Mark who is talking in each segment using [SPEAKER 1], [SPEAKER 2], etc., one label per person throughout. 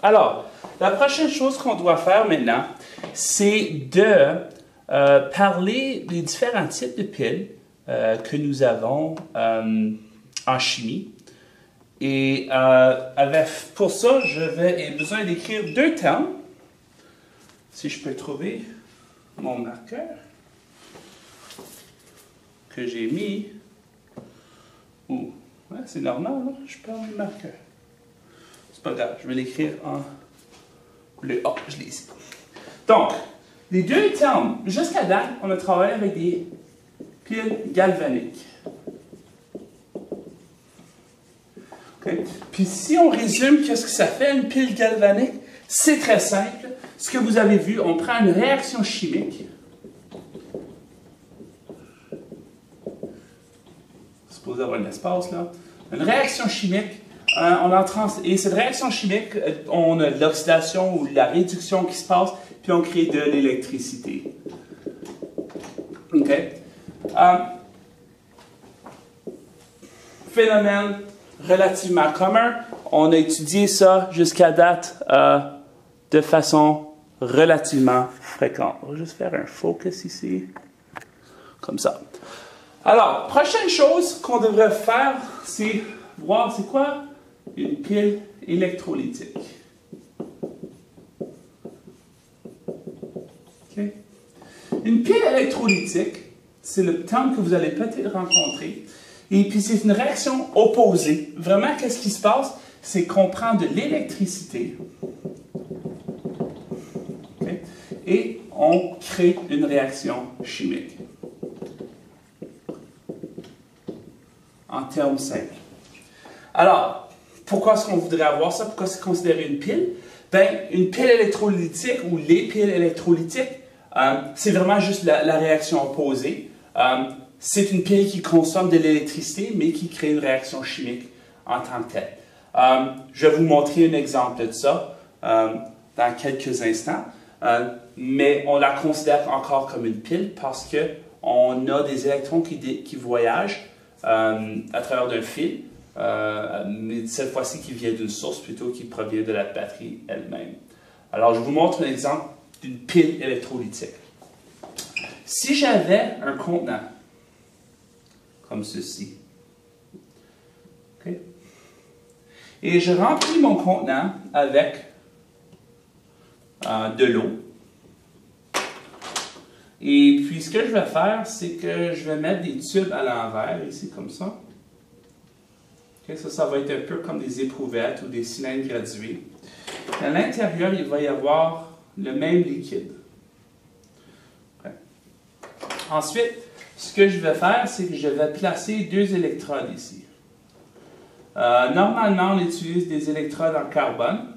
[SPEAKER 1] Alors, la prochaine chose qu'on doit faire maintenant, c'est de parler des différents types de piles que nous avons en chimie. Et pour ça, j'ai besoin d'écrire deux termes. Si je peux trouver mon marqueur que j'ai mis. Ouais, c'est normal, hein? Je perds mon marqueur. C'est pas grave, je vais l'écrire en bleu. Oh, je l'ai ici. Donc, les deux termes, jusqu'à date, on a travaillé avec des piles galvaniques. Okay. Puis si on résume, qu'est-ce que ça fait une pile galvanique? C'est très simple. Ce que vous avez vu, on prend une réaction chimique. Supposé avoir un espace là. Une réaction chimique. Et cette réaction chimique, on a l'oxydation ou la réduction qui se passe, puis on crée de l'électricité. OK? Phénomène relativement commun. On a étudié ça jusqu'à date de façon relativement fréquente. On va juste faire un focus ici. Comme ça. Alors, prochaine chose qu'on devrait faire, c'est voir c'est quoi une pile électrolytique. Okay. Une pile électrolytique, c'est le terme que vous allez peut-être rencontrer. Et puis, c'est une réaction opposée. Vraiment, qu'est-ce qui se passe? C'est qu'on prend de l'électricité et on crée une réaction chimique. En termes simples. Alors, pourquoi est-ce qu'on voudrait avoir ça? Pourquoi c'est considéré une pile? Bien, une pile électrolytique ou les piles électrolytiques, c'est vraiment juste la réaction opposée. C'est une pile qui consomme de l'électricité, mais qui crée une réaction chimique en tant que telle. Je vais vous montrer un exemple de ça dans quelques instants, mais on la considère encore comme une pile parce qu'on a des électrons qui voyagent à travers d'un fil, mais cette fois-ci qui vient d'une source plutôt qui provient de la batterie elle-même. Alors, je vous montre un exemple d'une pile électrolytique. Si j'avais un contenant comme ceci, okay, et je remplis mon contenant avec de l'eau, et puis, ce que je vais faire, c'est que je vais mettre des tubes à l'envers, ici, comme ça. Okay, ça va être un peu comme des éprouvettes ou des cylindres gradués. À l'intérieur, il va y avoir le même liquide. Okay. Ensuite, ce que je vais faire, c'est que je vais placer deux électrodes ici. Normalement, on utilise des électrodes en carbone.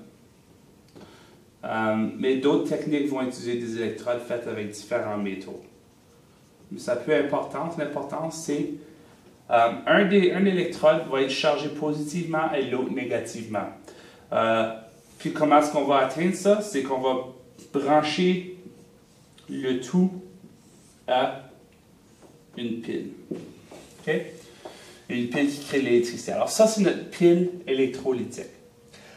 [SPEAKER 1] Mais d'autres techniques vont utiliser des électrodes faites avec différents métaux. Mais ça peut être important. L'important, c'est un électrode va être chargé positivement et l'autre négativement. Puis comment est-ce qu'on va atteindre ça? C'est qu'on va brancher le tout à une pile. Okay? Une pile qui crée l'électricité. Alors ça, c'est notre pile électrolytique.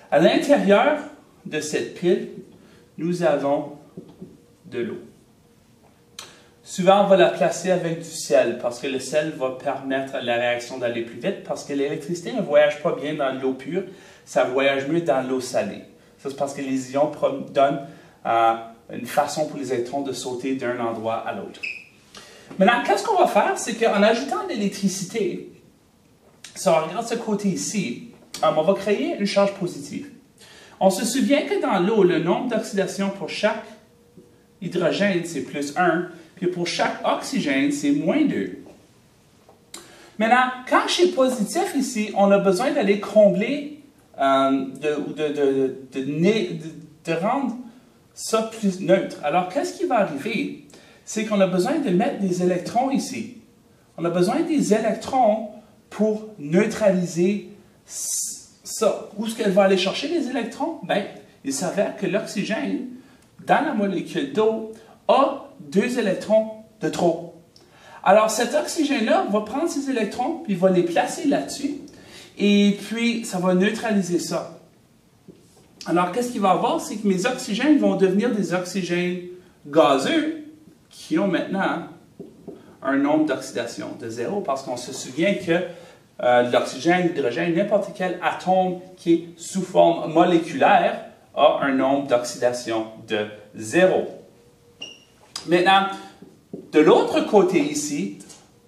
[SPEAKER 1] À l'intérieur de cette pile, nous avons de l'eau. Souvent, on va la placer avec du sel parce que le sel va permettre à la réaction d'aller plus vite parce que l'électricité ne voyage pas bien dans l'eau pure, ça voyage mieux dans l'eau salée. Ça, c'est parce que les ions donnent une façon pour les électrons de sauter d'un endroit à l'autre. Maintenant, qu'est-ce qu'on va faire? C'est qu'en ajoutant de l'électricité, si on regarde ce côté ici, on va créer une charge positive. On se souvient que dans l'eau, le nombre d'oxydations pour chaque hydrogène, c'est plus 1, puis pour chaque oxygène, c'est moins 2. Maintenant, quand je suis positif ici, on a besoin d'aller combler, de rendre ça plus neutre. Alors, qu'est-ce qui va arriver? C'est qu'on a besoin de mettre des électrons ici. On a besoin des électrons pour neutraliser ça. Où est-ce qu'elle va aller chercher les électrons? Bien, il s'avère que l'oxygène, dans la molécule d'eau, a 2 électrons de trop. Alors, cet oxygène-là va prendre ces électrons, puis il va les placer là-dessus, et puis ça va neutraliser ça. Alors, qu'est-ce qu'il va y avoir? C'est que mes oxygènes vont devenir des oxygènes gazeux qui ont maintenant un nombre d'oxydation de 0, parce qu'on se souvient que l'oxygène, l'hydrogène, n'importe quel atome qui est sous forme moléculaire a un nombre d'oxydation de 0. Maintenant, de l'autre côté ici,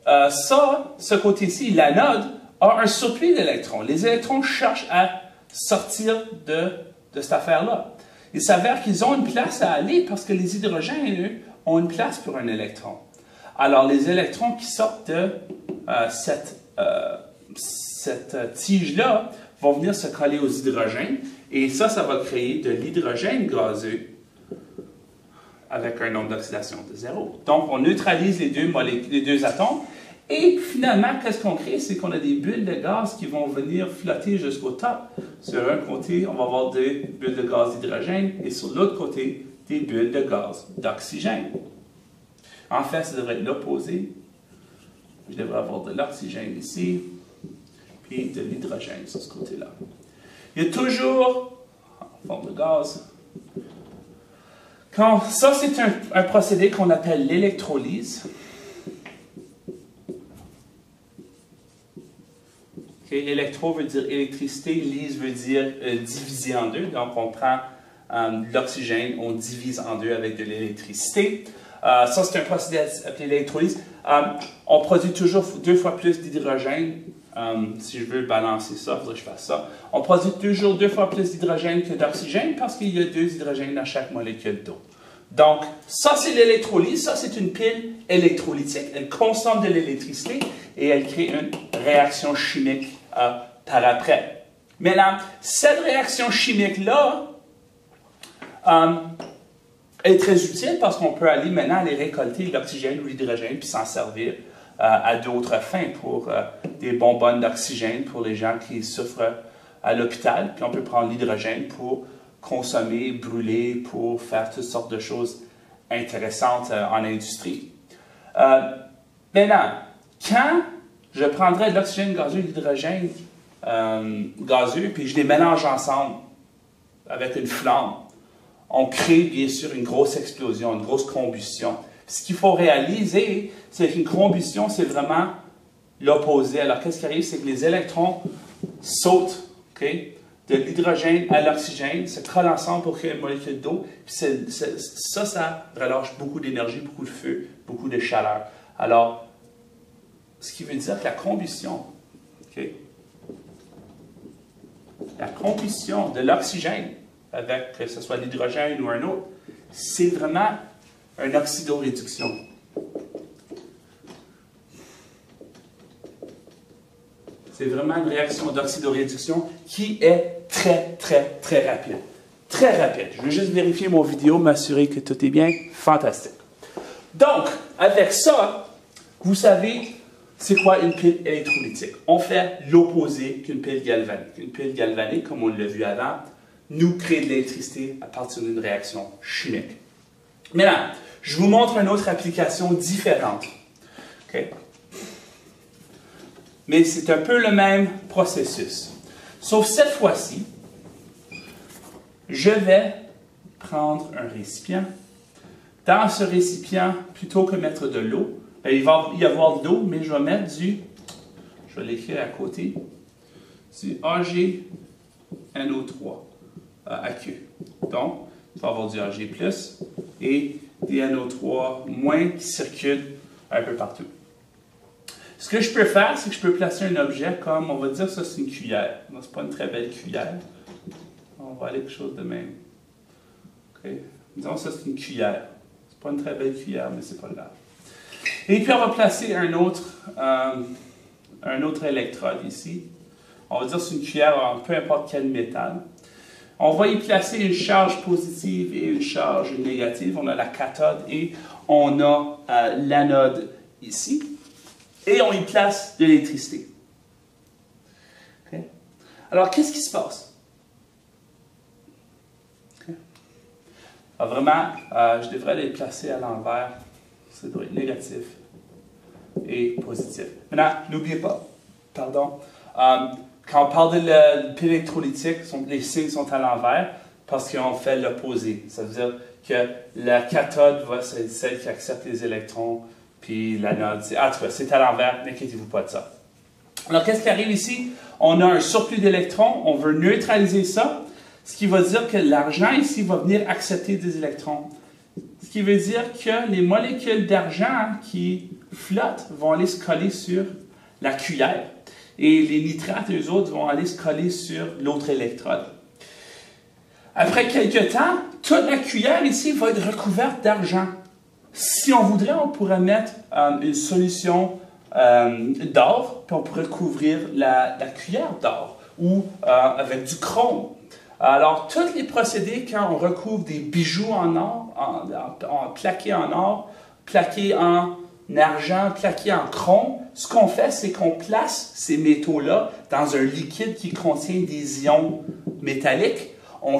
[SPEAKER 1] ce côté-ci, l'anode, a un surplus d'électrons. Les électrons cherchent à sortir de cette affaire-là. Il s'avère qu'ils ont une place à aller parce que les hydrogènes, eux, ont une place pour un électron. Alors, les électrons qui sortent de cette tige-là vont venir se coller aux hydrogènes et ça va créer de l'hydrogène gazeux avec un nombre d'oxydation de 0. Donc, on neutralise les deux atomes et finalement, qu'est-ce qu'on crée? C'est qu'on a des bulles de gaz qui vont venir flotter jusqu'au top. Sur un côté, on va avoir des bulles de gaz d'hydrogène et sur l'autre côté, des bulles de gaz d'oxygène. En fait, ça devrait être l'opposé. Je devrais avoir de l'oxygène ici, puis de l'hydrogène sur ce côté-là. Il y a toujours, en forme de gaz, ça c'est un procédé qu'on appelle l'électrolyse. Okay. Électro veut dire électricité, lyse veut dire diviser en deux. Donc on prend l'oxygène, on divise en deux avec de l'électricité. Ça, c'est un procédé appelé l'électrolyse. On produit toujours 2 fois plus d'hydrogène. Si je veux balancer ça, il faudrait que je fasse ça. On produit toujours 2 fois plus d'hydrogène que d'oxygène parce qu'il y a 2 hydrogènes dans chaque molécule d'eau. Donc, ça, c'est l'électrolyse. Ça, c'est une pile électrolytique. Elle consomme de l'électricité et elle crée une réaction chimique par après. Maintenant, cette réaction chimique-là est très utile parce qu'on peut aller maintenant aller récolter l'oxygène ou l'hydrogène puis s'en servir à d'autres fins pour des bonbonnes d'oxygène pour les gens qui souffrent à l'hôpital. Puis on peut prendre l'hydrogène pour consommer, brûler, pour faire toutes sortes de choses intéressantes en industrie. Maintenant, quand je prendrais de l'oxygène gazeux et de l'hydrogène gazeux puis je les mélange ensemble avec une flamme, on crée bien sûr une grosse explosion, une grosse combustion. Ce qu'il faut réaliser, c'est qu'une combustion, c'est vraiment l'opposé. Alors, qu'est-ce qui arrive? C'est que les électrons sautent de l'hydrogène à l'oxygène, se collent ensemble pour créer une molécule d'eau. Ça relâche beaucoup d'énergie, beaucoup de feu, beaucoup de chaleur. Alors, ce qui veut dire que la combustion de l'oxygène, avec que ce soit l'hydrogène ou un autre, c'est vraiment une oxydoréduction. C'est vraiment une réaction d'oxydoréduction qui est très, très, très rapide. Très rapide. Je vais juste vérifier mon vidéo, m'assurer que tout est bien. Fantastique. Donc, avec ça, vous savez, c'est quoi une pile électrolytique? On fait l'opposé qu'une pile galvanique. Une pile galvanique, comme on l'a vu avant, nous crée de l'électricité à partir d'une réaction chimique. Maintenant, je vous montre une autre application différente. Okay? Mais c'est un peu le même processus. Sauf cette fois-ci, je vais prendre un récipient. Dans ce récipient, plutôt que mettre de l'eau, il va y avoir de l'eau, mais je vais mettre je vais l'écrire à côté, du AgNO3. aqueux. Donc, il va y avoir du Ag+, et des NO3- qui circulent un peu partout. Ce que je peux faire, c'est que je peux placer un objet comme, on va dire ça c'est une cuillère. Ce n'est pas une très belle cuillère. On va aller quelque chose de même. Okay. Disons ça c'est une cuillère. Ce n'est pas une très belle cuillère, mais c'est pas grave. Et puis on va placer un autre électrode ici. On va dire c'est une cuillère en peu importe quel métal. On va y placer une charge positive et une charge négative. On a la cathode et on a l'anode ici. Et on y place de l'électricité. Okay. Alors, qu'est-ce qui se passe? Okay. Alors, vraiment, je devrais les placer à l'envers. Ça doit être négatif et positif. Maintenant, n'oubliez pas, quand on parle de pile électrolytique, les signes sont à l'envers. parce qu'on fait l'opposé. Ça veut dire que la cathode va être celle qui accepte les électrons, puis l'anode, c'est à l'envers, n'inquiétez-vous pas de ça. Alors, qu'est-ce qui arrive ici? On a un surplus d'électrons, on veut neutraliser ça, ce qui va dire que l'argent ici va venir accepter des électrons. Ce qui veut dire que les molécules d'argent qui flottent vont aller se coller sur la cuillère. Et les nitrates, eux autres, vont aller se coller sur l'autre électrode. Après quelques temps, toute la cuillère ici va être recouverte d'argent. Si on voudrait, on pourrait mettre une solution d'or, puis on pourrait couvrir la cuillère d'or, ou avec du chrome. Alors, tous les procédés, quand on recouvre des bijoux en or, plaqués en or, plaqués en argent, plaqués en chrome, ce qu'on fait, c'est qu'on place ces métaux-là dans un liquide qui contient des ions métalliques. On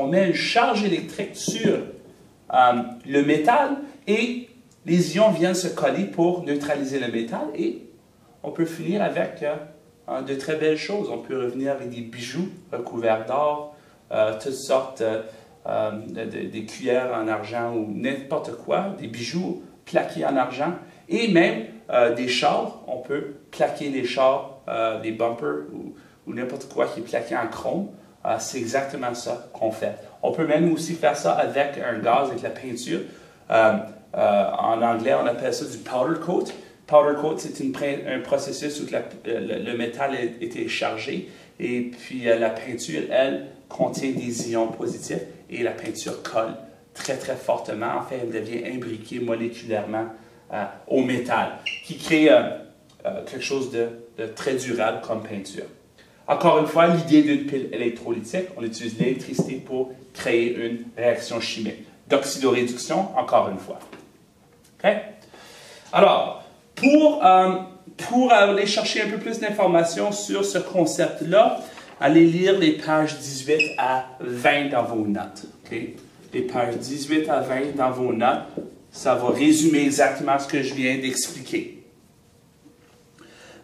[SPEAKER 1] met une charge électrique sur le métal et les ions viennent se coller pour neutraliser le métal et on peut finir avec de très belles choses. On peut revenir avec des bijoux recouverts d'or, toutes sortes des cuillères en argent ou n'importe quoi, des bijoux plaqués en argent et même des chars. On peut plaquer les chars, des bumpers ou n'importe quoi qui est plaqué en chrome. C'est exactement ça qu'on fait. On peut même aussi faire ça avec un gaz, avec la peinture. En anglais, on appelle ça du powder coat. Powder coat, c'est un processus où le métal a été chargé et puis la peinture, elle, contient des ions positifs et la peinture colle très, très fortement. En fait, elle devient imbriquée moléculairement au métal, qui crée quelque chose de très durable comme peinture. Encore une fois, l'idée d'une pile électrolytique, on utilise l'électricité pour créer une réaction chimique. D'oxydoréduction, encore une fois. Okay? Alors, pour aller chercher un peu plus d'informations sur ce concept-là, allez lire les pages 18 à 20 dans vos notes. Okay? Les pages 18 à 20 dans vos notes, ça va résumer exactement ce que je viens d'expliquer.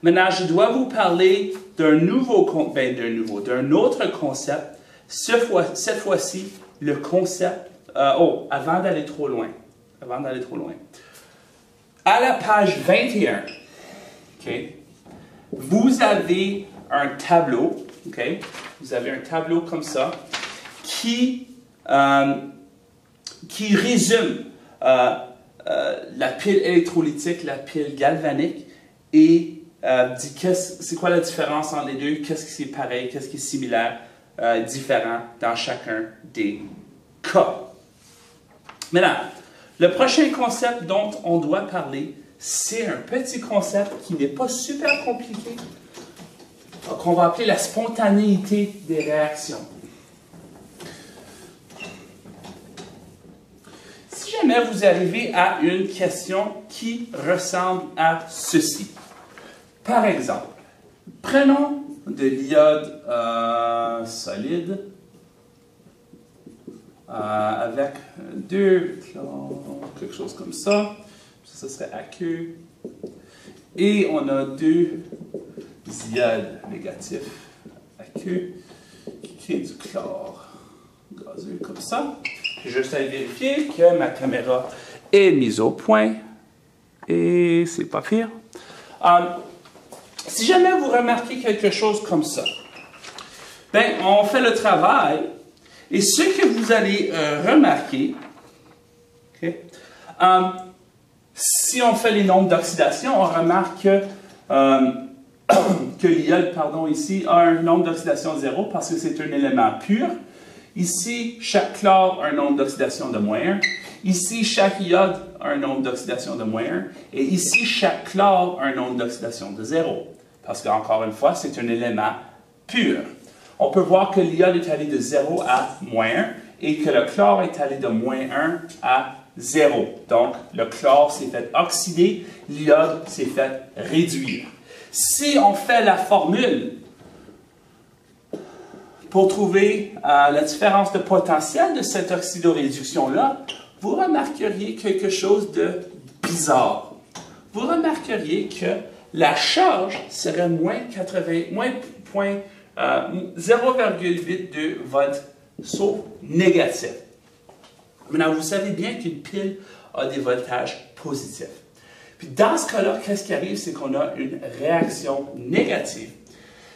[SPEAKER 1] Maintenant, je dois vous parler d'un autre concept. Cette fois-ci, le concept... avant d'aller trop loin. À la page 21, okay, vous avez un tableau, okay, vous avez un tableau comme ça, qui résume la pile électrolytique, la pile galvanique, et dit c'est quoi la différence entre les deux, qu'est-ce qui est pareil, qu'est-ce qui est similaire, différent dans chacun des cas. Maintenant, le prochain concept dont on doit parler, c'est un petit concept qui n'est pas super compliqué, qu'on va appeler la spontanéité des réactions. Si jamais vous arrivez à une question qui ressemble à ceci. Par exemple, prenons de l'iode solide avec deux chlores, quelque chose comme ça. Ça serait aqueux. Et on a deux iodes négatifs aqueux qui créent du chlore gazeux comme ça. J'ai juste à vérifier que ma caméra est mise au point. Et c'est pas pire. Si jamais vous remarquez quelque chose comme ça, ben, on fait le travail. Et ce que vous allez remarquer, okay, si on fait les nombres d'oxydation, on remarque que l'iode, ici, a un nombre d'oxydation de 0 parce que c'est un élément pur. Ici, chaque chlore a un nombre d'oxydation de -1. Ici, chaque iode a un nombre d'oxydation de -1. Et ici, chaque chlore a un nombre d'oxydation de 0. Parce qu'encore une fois, c'est un élément pur. On peut voir que l'iode est allé de 0 à -1 et que le chlore est allé de -1 à 0. Donc, le chlore s'est fait oxyder, l'iode s'est fait réduire. Si on fait la formule pour trouver la différence de potentiel de cette oxydoréduction-là, vous remarqueriez quelque chose de bizarre. Vous remarqueriez que la charge serait moins 0,80 0,82 volts sauf négatif. Maintenant, vous savez bien qu'une pile a des voltages positifs. Puis dans ce cas-là, qu'est-ce qui arrive? C'est qu'on a une réaction négative.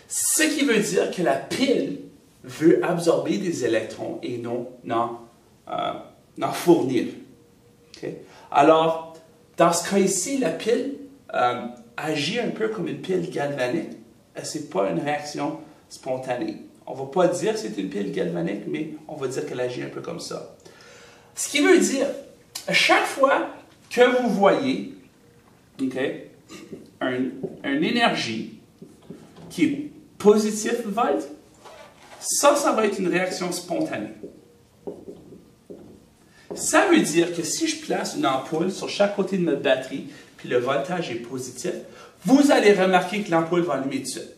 [SPEAKER 1] Ce qui veut dire que la pile veut absorber des électrons et non en fournir. Okay? Alors, dans ce cas ici, la pile agit un peu comme une pile galvanique. Ce n'est pas une réaction spontanée. On ne va pas dire que c'est une pile galvanique, mais on va dire qu'elle agit un peu comme ça. Ce qui veut dire, à chaque fois que vous voyez une énergie qui est positive volt, ça va être une réaction spontanée. Ça veut dire que si je place une ampoule sur chaque côté de ma batterie, puis le voltage est positif, vous allez remarquer que l'ampoule va allumer tout de suite.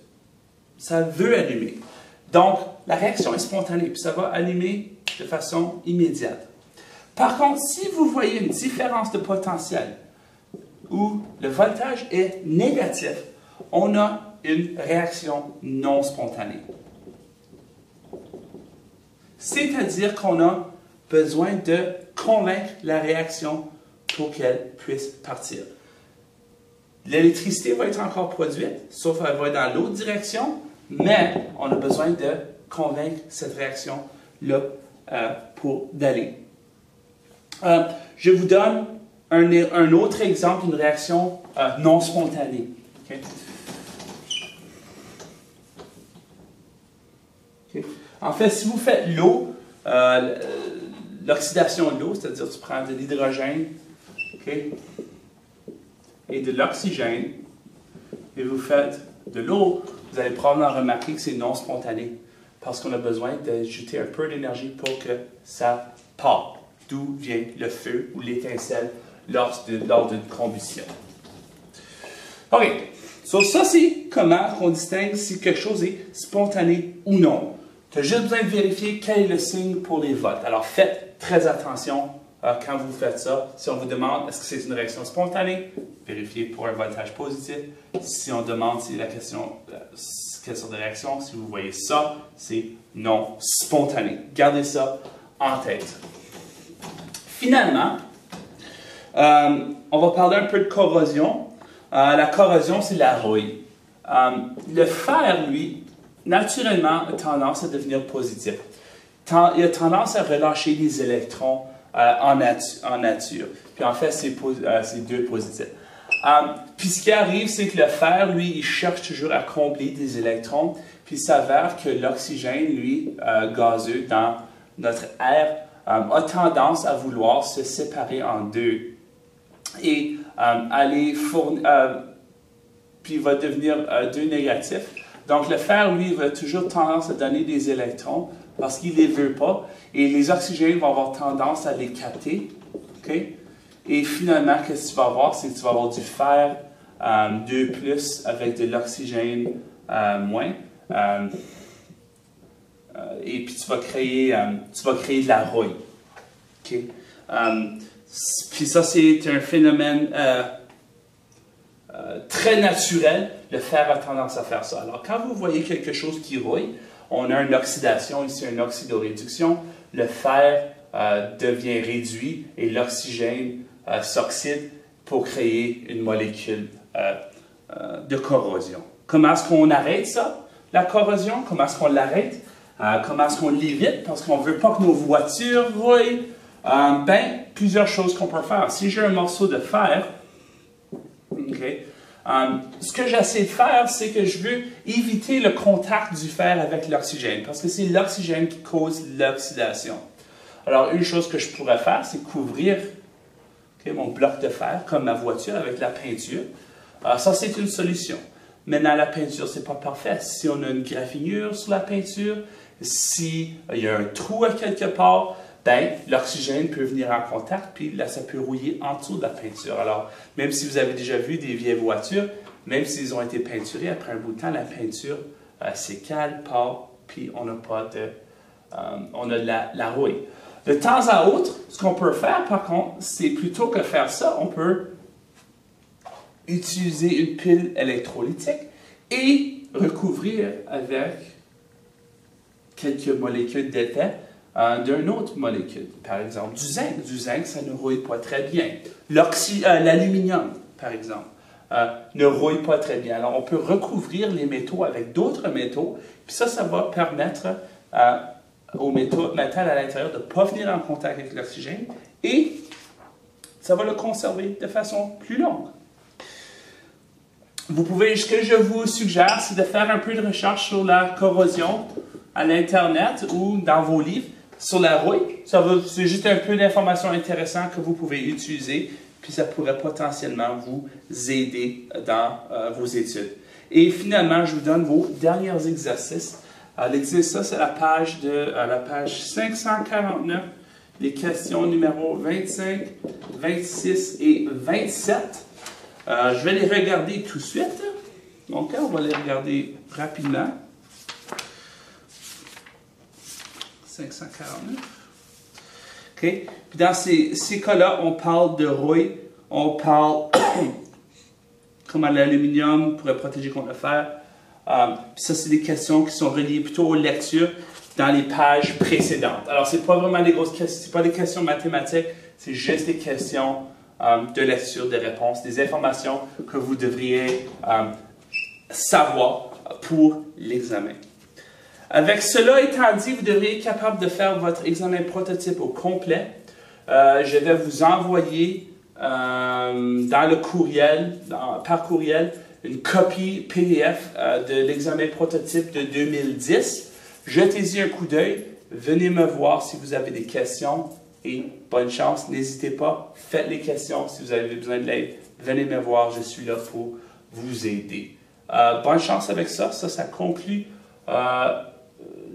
[SPEAKER 1] Ça veut allumer. Donc, la réaction est spontanée, puis ça va allumer de façon immédiate. Par contre, si vous voyez une différence de potentiel où le voltage est négatif, on a une réaction non spontanée. C'est-à-dire qu'on a besoin de convaincre la réaction pour qu'elle puisse partir. L'électricité va être encore produite, sauf qu'elle va être dans l'autre direction, mais on a besoin de convaincre cette réaction-là pour d'aller. Je vous donne un autre exemple d'une réaction non spontanée. Okay? Okay. En fait, si vous faites l'eau, l'oxydation de l'eau, c'est-à-dire tu prends de l'hydrogène et de l'oxygène, et vous faites de l'eau, vous allez probablement remarquer que c'est non spontané, parce qu'on a besoin d'ajouter un peu d'énergie pour que ça parte. D'où vient le feu ou l'étincelle lors d'une combustion. OK. So, ça, c'est comment on distingue si quelque chose est spontané ou non. Tu as juste besoin de vérifier quel est le signe pour les volts. Alors, faites très attention quand vous faites ça. Si on vous demande est-ce que c'est une réaction spontanée, vérifiez pour un voltage positif. Si on demande si la question, quelle sorte de réaction, si vous voyez ça, c'est non spontané. Gardez ça en tête. Finalement, on va parler un peu de corrosion. La corrosion, c'est la rouille. Le fer, lui, naturellement, a tendance à devenir positif. Il a tendance à relâcher des électrons en nature. Puis en fait, c'est deux positifs. Puis ce qui arrive, c'est que le fer, lui, il cherche toujours à combler des électrons. Puis il s'avère que l'oxygène, lui, gazeux dans notre air, a tendance à vouloir se séparer en deux et puis il va devenir deux négatifs. Donc le fer, lui, va toujours tendance à donner des électrons parce qu'il ne les veut pas et les oxygènes vont avoir tendance à les capter. Okay? Et finalement, qu'est-ce que tu vas avoir? C'est que tu vas avoir du fer 2+ avec de l'oxygène moins. Et puis tu vas créer de la rouille. Okay? Puis ça, c'est un phénomène très naturel. Le fer a tendance à faire ça. Alors, quand vous voyez quelque chose qui rouille, on a une oxydation, ici une oxydoréduction. Le fer devient réduit et l'oxygène s'oxyde pour créer une molécule de corrosion. Comment est-ce qu'on arrête ça, la corrosion? Comment est-ce qu'on l'arrête? Comment est-ce qu'on l'évite? Parce qu'on ne veut pas que nos voitures rouillent. Plusieurs choses qu'on peut faire. Si j'ai un morceau de fer, ce que j'essaie de faire, c'est que je veux éviter le contact du fer avec l'oxygène, parce que c'est l'oxygène qui cause l'oxydation. Alors, une chose que je pourrais faire, c'est couvrir mon bloc de fer, comme ma voiture, avec la peinture. Ça, c'est une solution. Maintenant, la peinture, ce n'est pas parfait. Si on a une graffinure sur la peinture, s'il y a un trou à quelque part, l'oxygène peut venir en contact, puis là, ça peut rouiller en dessous de la peinture. Alors, même si vous avez déjà vu des vieilles voitures, même s'ils ont été peinturés, après un bout de temps, la peinture s'écale, part, puis on n'a pas de... on a de la rouille. De temps à autre, ce qu'on peut faire, par contre, c'est plutôt que faire ça, on peut utiliser une pile électrolytique et recouvrir avec quelques molécules d'effet d'une autre molécule. Par exemple, du zinc. Du zinc, ça ne rouille pas très bien. L'aluminium, par exemple, ne rouille pas très bien. Alors, on peut recouvrir les métaux avec d'autres métaux, puis ça va permettre au métal à l'intérieur de ne pas venir en contact avec l'oxygène et ça va le conserver de façon plus longue. Vous pouvez, ce que je vous suggère, c'est de faire un peu de recherche sur la corrosion à l'Internet ou dans vos livres sur la rouille. C'est juste un peu d'informations intéressantes que vous pouvez utiliser, puis ça pourrait potentiellement vous aider dans vos études. Et finalement, je vous donne vos derniers exercices. L'exercice, c'est la page 549, les questions numéro 25, 26 et 27. Je vais les regarder tout de suite. Donc, on va les regarder rapidement. 549. OK. Puis dans ces cas-là, on parle de rouille, on parle comment l'aluminium pourrait protéger contre le fer. Puis ça, c'est des questions qui sont reliées plutôt aux lectures dans les pages précédentes. Alors, ce n'est pas vraiment des grosses questions, ce n'est pas des questions mathématiques, c'est juste des questions de lecture, de réponses, des informations que vous devriez savoir pour l'examen. Avec cela étant dit, vous devriez être capable de faire votre examen prototype au complet. Je vais vous envoyer dans le courriel, par courriel, une copie PDF de l'examen prototype de 2010. Jetez-y un coup d'œil. Venez me voir si vous avez des questions et bonne chance. N'hésitez pas, faites les questions si vous avez besoin de l'aide. Venez me voir, je suis là pour vous aider. Bonne chance avec ça. Ça conclut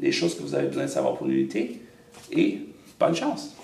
[SPEAKER 1] les choses que vous avez besoin de savoir pour l'unité. Et bonne chance.